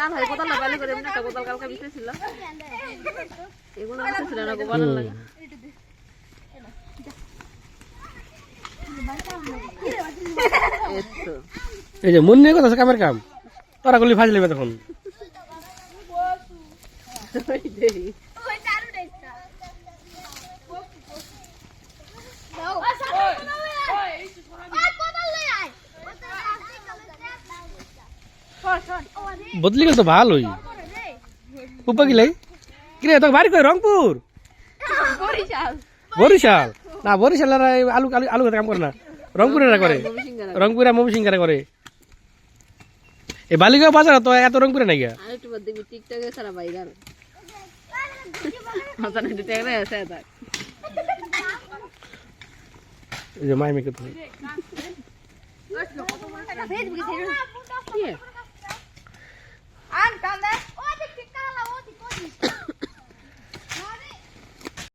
কাল হয় কোদাল লাগালে করে এমনি একটা কোদাল কালকে বিছে ছিল এগুলো বিছে ছিল না গোবাল লাগে এই যে মন নিয়ে কথা কামের কাম তোরা গুলি ফাজ লেবে তখন বদলি গেল তো ভালোই উপা গিলাই কিরে তো বাড়ি কই রংপুর বরিশাল না বরিশাল আলু আলু আলু কাম করে না রংপুরেরা করে রংপুরা ময়মনসিংহ করে এই বালিগাঁও বাজার তো এত রংপুরে নাই গা আরেকটু বাদ দিবি টিকটকে সারা বাইগার হাসান টিকটকে রে আছে তা এই যে মাই মেকে তো কি